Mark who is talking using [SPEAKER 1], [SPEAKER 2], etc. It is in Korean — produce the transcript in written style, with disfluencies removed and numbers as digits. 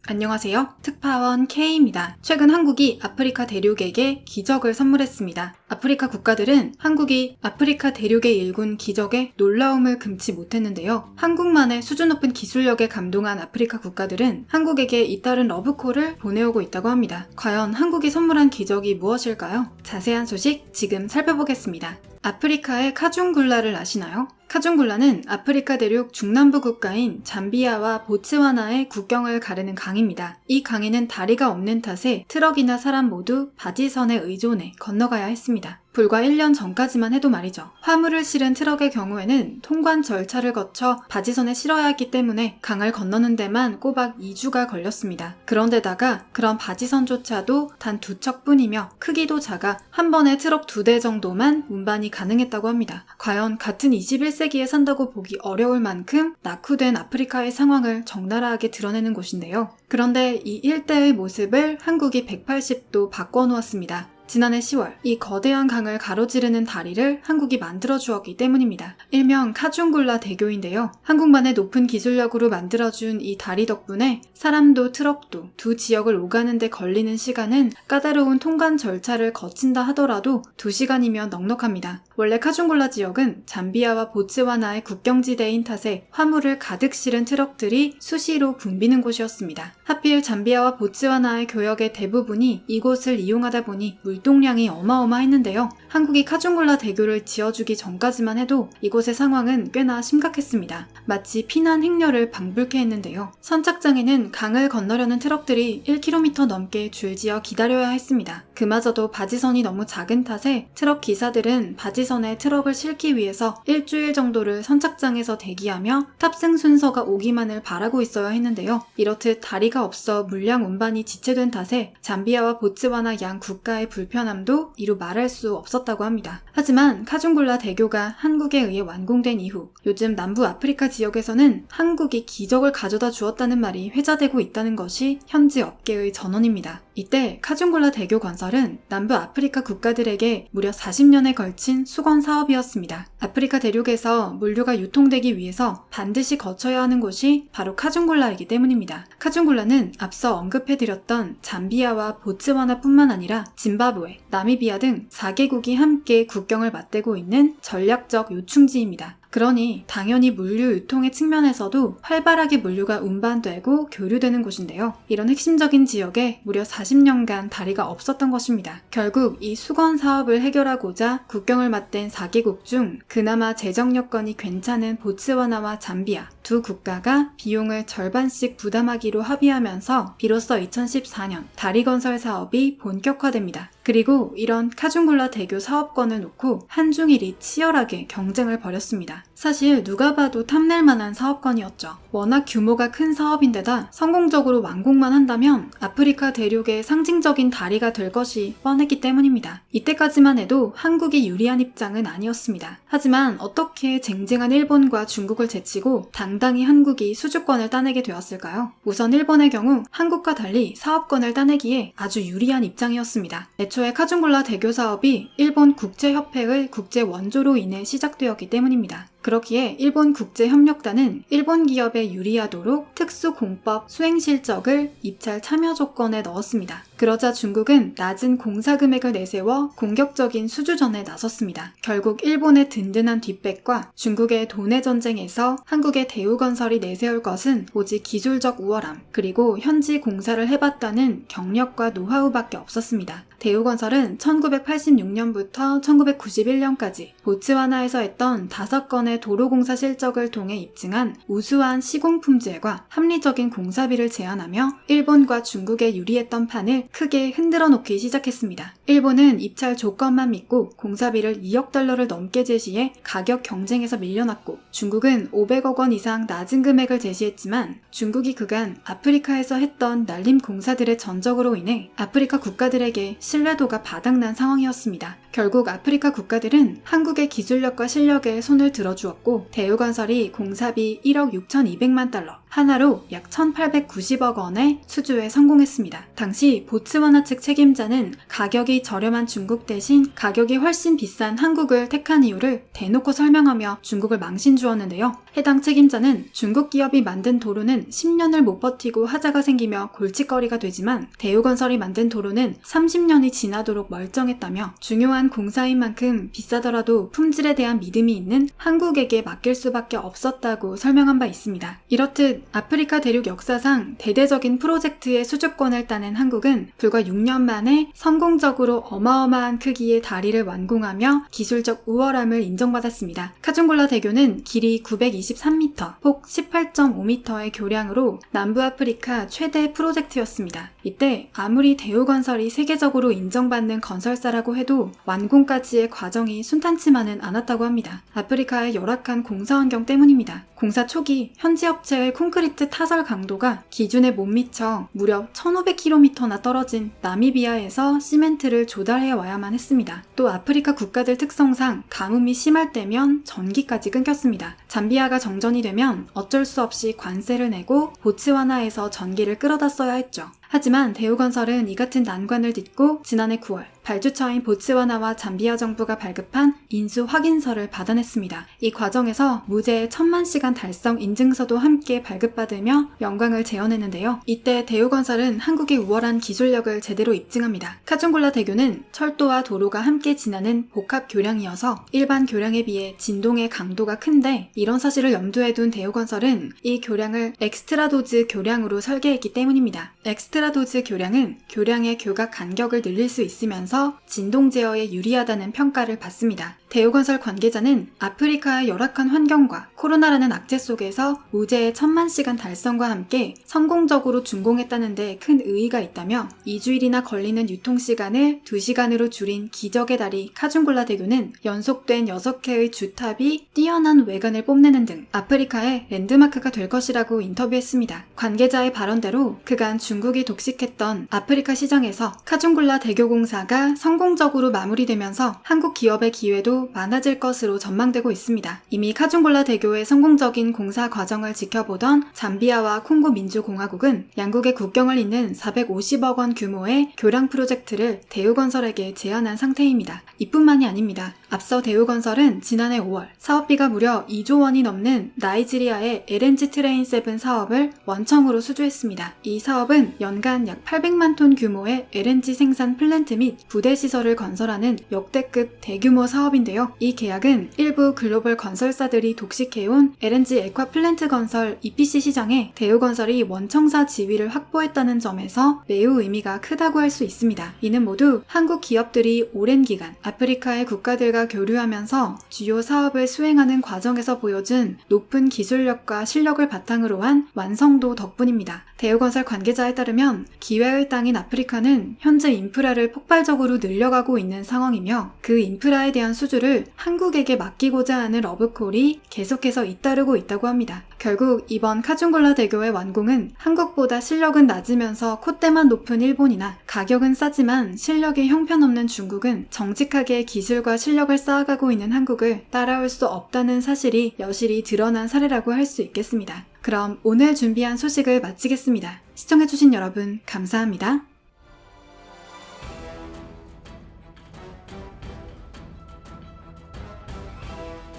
[SPEAKER 1] 안녕하세요. 특파원 K입니다. 최근 한국이 아프리카 대륙에게 기적을 선물했습니다. 아프리카 국가들은 한국이 아프리카 대륙에 일군 기적에 놀라움을 금치 못했는데요. 한국만의 수준 높은 기술력에 감동한 아프리카 국가들은 한국에게 잇따른 러브콜을 보내오고 있다고 합니다. 과연 한국이 선물한 기적이 무엇일까요? 자세한 소식 지금 살펴보겠습니다. 아프리카의 카중굴라를 아시나요? 카중굴라는 아프리카 대륙 중남부 국가인 잠비아와 보츠와나의 국경을 가르는 강입니다. 이 강에는 다리가 없는 탓에 트럭이나 사람 모두 바지선에 의존해 건너가야 했습니다. 불과 1년 전까지만 해도 말이죠. 화물을 실은 트럭의 경우에는 통관 절차를 거쳐 바지선에 실어야 했기 때문에 강을 건너는 데만 꼬박 2주가 걸렸습니다. 그런데다가 그런 바지선조차도 단 2척뿐이며 크기도 작아 한 번에 트럭 2대 정도만 운반이 가능했다고 합니다. 과연 같은 21세기에 산다고 보기 어려울 만큼 낙후된 아프리카의 상황을 적나라하게 드러내는 곳인데요. 그런데 이 일대의 모습을 한국이 180도 바꿔놓았습니다. 지난해 10월 이 거대한 강을 가로지르는 다리를 한국이 만들어 주었기 때문입니다. 일명 카중굴라 대교인데요. 한국만의 높은 기술력으로 만들어준 이 다리 덕분에 사람도 트럭도 두 지역을 오가는 데 걸리는 시간은 까다로운 통관 절차를 거친다 하더라도 2시간이면 넉넉합니다. 원래 카중굴라 지역은 잠비아와 보츠와나의 국경지대인 탓에 화물을 가득 실은 트럭들이 수시로 붐비는 곳이었습니다. 하필 잠비아와 보츠와나의 교역의 대부분이 이곳을 이용하다 보니 물동량이 어마어마했는데요. 한국이 카중굴라 대교를 지어주기 전까지만 해도 이곳의 상황은 꽤나 심각했습니다. 마치 피난 행렬을 방불케 했는데요. 선착장에는 강을 건너려는 트럭들이 1km 넘게 줄지어 기다려야 했습니다. 그마저도 바지선이 너무 작은 탓에 트럭 기사들은 바지선에 트럭을 싣기 위해서 일주일 정도를 선착장에서 대기하며 탑승 순서가 오기만을 바라고 있어야 했는데요. 이렇듯 다리가 없어 물량 운반이 지체된 탓에 잠비아와 보츠와나 양 국가의 불편함도 이루 말할 수 없었다고 합니다. 하지만 카중굴라 대교가 한국에 의해 완공된 이후 요즘 남부 아프리카 지역에서는 한국이 기적을 가져다 주었다는 말이 회자되고 있다는 것이 현지 업계의 전언입니다. 이때 카중굴라 대교 건설은 남부 아프리카 국가들에게 무려 40년에 걸친 수건 사업이었습니다. 아프리카 대륙에서 물류가 유통되기 위해서 반드시 거쳐야 하는 곳이 바로 카중굴라이기 때문입니다. 카중굴라는 앞서 언급해드렸던 잠비아와 보츠와나뿐만 아니라 짐바브웨, 나미비아 등 4개국이 함께 국경을 맞대고 있는 전략적 요충지입니다. 그러니 당연히 물류 유통의 측면에서도 활발하게 물류가 운반되고 교류되는 곳인데요. 이런 핵심적인 지역에 무려 40년간 다리가 없었던 것입니다. 결국 이 수건 사업을 해결하고자 국경을 맞댄 4개국 중 그나마 재정 여건이 괜찮은 보츠와나와 잠비아 두 국가가 비용을 절반씩 부담하기로 합의하면서 비로소 2014년 다리 건설 사업이 본격화됩니다. 그리고 이런 카중굴라 대교 사업권을 놓고 한중일이 치열하게 경쟁을 벌였습니다. 사실 누가 봐도 탐낼 만한 사업권이었죠. 워낙 규모가 큰 사업인데다 성공적으로 완공만 한다면 아프리카 대륙의 상징적인 다리가 될 것이 뻔했기 때문입니다. 이때까지만 해도 한국이 유리한 입장은 아니었습니다. 하지만 어떻게 쟁쟁한 일본과 중국을 제치고 당당히 한국이 수주권을 따내게 되었을까요? 우선 일본의 경우 한국과 달리 사업권을 따내기에 아주 유리한 입장이었습니다. 애초에 카중굴라 대교 사업이 일본 국제협회의 국제원조로 인해 시작되었기 때문입니다. 그렇기에 일본 국제협력단은 일본 기업에 유리하도록 특수공법 수행 실적을 입찰 참여 조건에 넣었습니다. 그러자 중국은 낮은 공사 금액을 내세워 공격적인 수주전에 나섰습니다. 결국 일본의 든든한 뒷백과 중국의 도내 전쟁에서 한국의 대우건설이 내세울 것은 오직 기술적 우월함 그리고 현지 공사를 해봤다는 경력과 노하우밖에 없었습니다. 대우건설은 1986년부터 1991년까지 보츠와나에서 했던 5건의 도로공사 실적을 통해 입증한 우수한 시공품질과 합리적인 공사비를 제안하며 일본과 중국에 유리했던 판을 크게 흔들어 놓기 시작했습니다. 일본은 입찰 조건만 믿고 공사비를 2억 달러를 넘게 제시해 가격 경쟁에서 밀려났고 중국은 500억 원 이상 낮은 금액을 제시했지만 중국이 그간 아프리카에서 했던 날림 공사들의 전적으로 인해 아프리카 국가들에게 신뢰도가 바닥난 상황이었습니다. 결국 아프리카 국가들은 한국의 기술력과 실력에 손을 들어주었고 대우건설이 공사비 1억 6,200만 달러, 하나로 약 1,890억 원의 수주에 성공했습니다. 당시 보츠와나 측 책임자는 가격이 저렴한 중국 대신 가격이 훨씬 비싼 한국을 택한 이유를 대놓고 설명하며 중국을 망신 주었는데요. 해당 책임자는 중국 기업이 만든 도로는 10년을 못 버티고 하자가 생기며 골칫거리가 되지만 대우건설이 만든 도로는 30년이 지나도록 멀쩡했다며 중요한 공사인 만큼 비싸더라도 품질에 대한 믿음이 있는 한국에게 맡길 수밖에 없었다고 설명한 바 있습니다. 이렇듯 아프리카 대륙 역사상 대대적인 프로젝트의 수주권을 따낸 한국은 불과 6년 만에 성공적으로 어마어마한 크기의 다리를 완공하며 기술적 우월함을 인정받았습니다. 카준골라 대교는 길이 923m, 폭 18.5m의 교량으로 남부아프리카 최대 프로젝트였습니다. 이때 아무리 대우건설이 세계적으로 인정받는 건설사라고 해도 완공까지의 과정이 순탄치만은 않았다고 합니다. 아프리카의 열악한 공사 환경 때문입니다. 공사 초기 현지 업체의 콘크리트 타설 강도가 기준에 못 미쳐 무려 1,500km나 떨어진 나미비아에서 시멘트를 조달해 와야만 했습니다. 또 아프리카 국가들 특성상 가뭄이 심할 때면 전기까지 끊겼습니다. 잠비아가 정전이 되면 어쩔 수 없이 관세를 내고 보츠와나에서 전기를 끌어다 써야 했죠. 하지만 대우건설은 이 같은 난관을 딛고 지난해 9월 발주처인 보츠와나와 잠비아 정부가 발급한 인수 확인서를 받아냈습니다. 이 과정에서 무죄의 1,000만 시간 달성 인증서도 함께 발급받으며 영광을 재현했는데요. 이때 대우건설은 한국의 우월한 기술력을 제대로 입증합니다. 카준골라 대교는 철도와 도로가 함께 지나는 복합 교량이어서 일반 교량에 비해 진동의 강도가 큰데 이런 사실을 염두에 둔 대우건설은 이 교량을 엑스트라도즈 교량으로 설계했기 때문입니다. 엑스트라도즈 교량은 교량의 교각 간격을 늘릴 수 있으면서 진동 제어에 유리하다는 평가를 받습니다. 대우건설 관계자는 아프리카의 열악한 환경과 코로나라는 악재 속에서 무죄의 1,000만 시간 달성과 함께 성공적으로 준공했다는 데 큰 의의가 있다며 2주일이나 걸리는 유통시간을 2시간으로 줄인 기적의 다리 카준골라 대교는 연속된 6개의 주탑이 뛰어난 외관을 뽐내는 등 아프리카의 랜드마크가 될 것이라고 인터뷰했습니다. 관계자의 발언대로 그간 중국이 독식했던 아프리카 시장에서 카준골라 대교 공사가 성공적으로 마무리되면서 한국 기업의 기회도 많아질 것으로 전망되고 있습니다. 이미 카준골라 대교의 성공적인 공사 과정을 지켜보던 잠비아와 콩고 민주공화국은 양국의 국경을 잇는 450억 원 규모의 교량 프로젝트를 대우건설에게 제안한 상태입니다. 이뿐만이 아닙니다. 앞서 대우건설은 지난해 5월 사업비가 무려 2조 원이 넘는 나이지리아의 LNG 트레인 7 사업을 원청으로 수주했습니다. 이 사업은 연간 약 800만 톤 규모의 LNG 생산 플랜트 및 부대 시설을 건설하는 역대급 대규모 사업인데요. 이 계약은 일부 글로벌 건설사들이 독식해온 LNG 액화 플랜트 건설 EPC 시장에 대우건설이 원청사 지위를 확보했다는 점에서 매우 의미가 크다고 할 수 있습니다. 이는 모두 한국 기업들이 오랜 기간 아프리카의 국가들과 교류하면서 주요 사업을 수행하는 과정에서 보여준 높은 기술력과 실력을 바탕으로 한 완성도 덕분입니다. 대우건설 관계자에 따르면 기회의 땅인 아프리카는 현재 인프라를 폭발적으로 늘려가고 있는 상황이며 그 인프라에 대한 수주를 한국에게 맡기고자 하는 러브콜이 계속해서 잇따르고 있다고 합니다. 결국 이번 카준골라 대교의 완공은 한국보다 실력은 낮으면서 콧대만 높은 일본이나 가격은 싸지만 실력이 형편없는 중국은 정직하게 기술과 실력을 쌓아가고 있는 한국을 따라올 수 없다는 사실이 여실히 드러난 사례라고 할 수 있겠습니다. 그럼 오늘 준비한 소식을 마치겠습니다. 시청해주신 여러분 감사합니다.